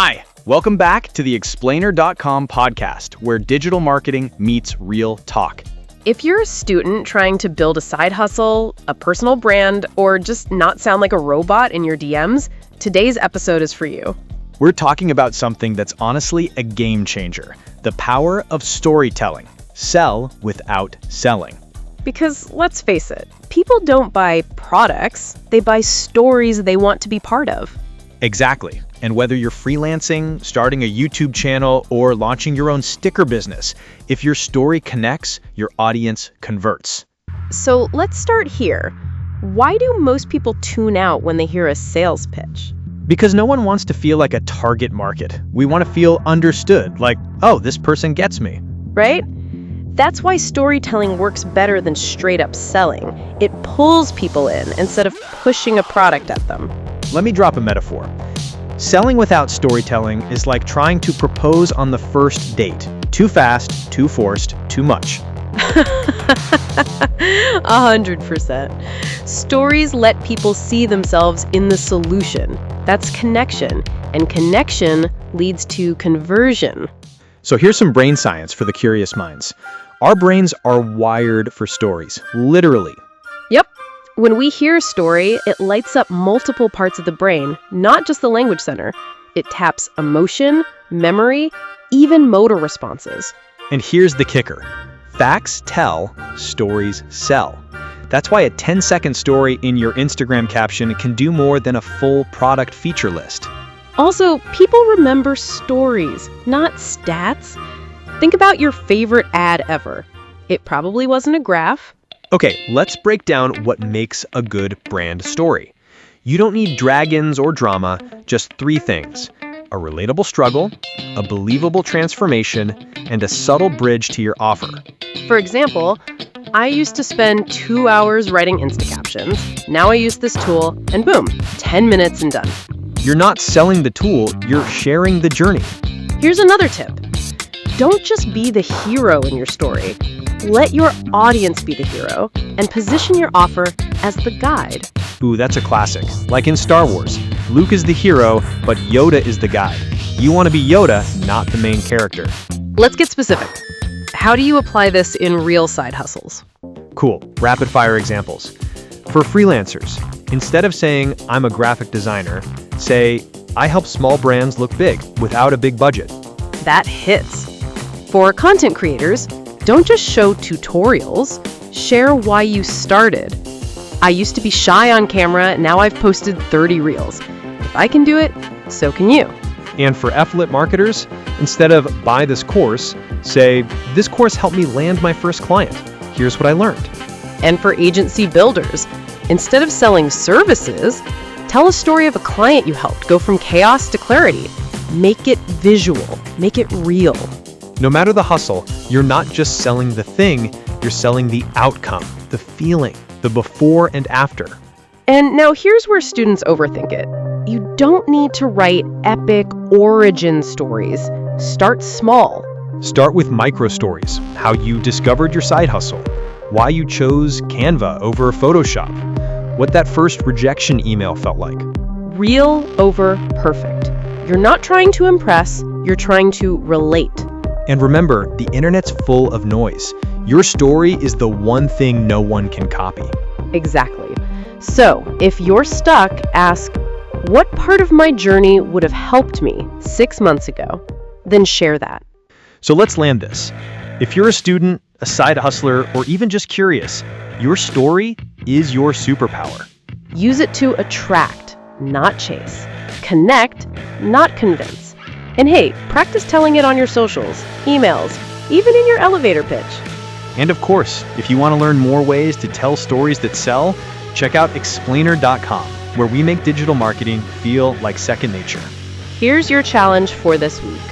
Hi, welcome back to the Explainur.com podcast, where digital marketing meets real talk. If you're a student trying to build a side hustle, a personal brand, or just not sound like a robot in your DMs, today's episode is for you. We're talking about something that's honestly a game changer, the power of storytelling. Sell without selling. Because let's face it, people don't buy products, they buy stories they want to be part of. Exactly. And whether you're freelancing, starting a YouTube channel, or launching your own sticker business, if your story connects, your audience converts. So let's start here. Why do most people tune out when they hear a sales pitch? Because no one wants to feel like a target market. We want to feel understood, like, oh, this person gets me. Right? That's why storytelling works better than straight up selling. It pulls people in instead of pushing a product at them. Let me drop a metaphor. Selling without storytelling is like trying to propose on the first date. Too fast, too forced, too much. 100%. Stories let people see themselves in the solution. That's connection, and connection leads to conversion. So here's some brain science for the curious minds. Our brains are wired for stories, literally. Yep. When we hear a story, it lights up multiple parts of the brain, not just the language center. It taps emotion, memory, even motor responses. And here's the kicker. Facts tell, stories sell. That's why a 10-second story in your Instagram caption can do more than a full product feature list. Also, people remember stories, not stats. Think about your favorite ad ever. It probably wasn't a graph. Okay, let's break down what makes a good brand story. You don't need dragons or drama, just 3 things. A relatable struggle, a believable transformation, and a subtle bridge to your offer. For example, I used to spend 2 hours writing Insta captions. Now I use this tool, and boom, 10 minutes and done. You're not selling the tool, you're sharing the journey. Here's another tip. Don't just be the hero in your story. Let your audience be the hero and position your offer as the guide. Ooh, that's a classic. Like in Star Wars, Luke is the hero, but Yoda is the guide. You want to be Yoda, not the main character. Let's get specific. How do you apply this in real side hustles? Cool. Rapid fire examples. For freelancers, instead of saying, I'm a graphic designer, say, I help small brands look big without a big budget. That hits. For content creators, don't just show tutorials, share why you started. I used to be shy on camera, now I've posted 30 reels. If I can do it, so can you. And for affiliate marketers, instead of buy this course, say, this course helped me land my first client. Here's what I learned. And for agency builders, instead of selling services, tell a story of a client you helped go from chaos to clarity. Make it visual, make it real. No matter the hustle, you're not just selling the thing, you're selling the outcome, the feeling, the before and after. And now here's where students overthink it. You don't need to write epic origin stories. Start small. Start with micro stories, how you discovered your side hustle, why you chose Canva over Photoshop, what that first rejection email felt like. Real over perfect. You're not trying to impress, you're trying to relate. And remember, the internet's full of noise. Your story is the one thing no one can copy. Exactly. So, if you're stuck, ask, what part of my journey would have helped me 6 months ago? Then share that. So let's land this. If you're a student, a side hustler, or even just curious, your story is your superpower. Use it to attract, not chase. Connect, not convince. And hey, practice telling it on your socials, emails, even in your elevator pitch. And of course, if you want to learn more ways to tell stories that sell, check out Explainur.com, where we make digital marketing feel like second nature. Here's your challenge for this week.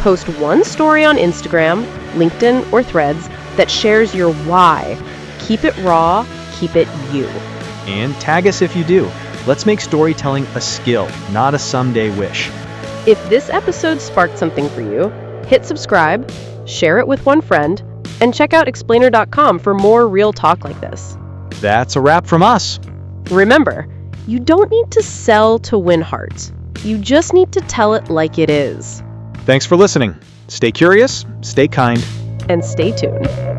Post one story on Instagram, LinkedIn, or Threads that shares your why. Keep it raw, keep it you. And tag us if you do. Let's make storytelling a skill, not a someday wish. If this episode sparked something for you, hit subscribe, share it with one friend, and check out Explainur.com for more real talk like this. That's a wrap from us. Remember, you don't need to sell to win hearts. You just need to tell it like it is. Thanks for listening. Stay curious, stay kind. And stay tuned.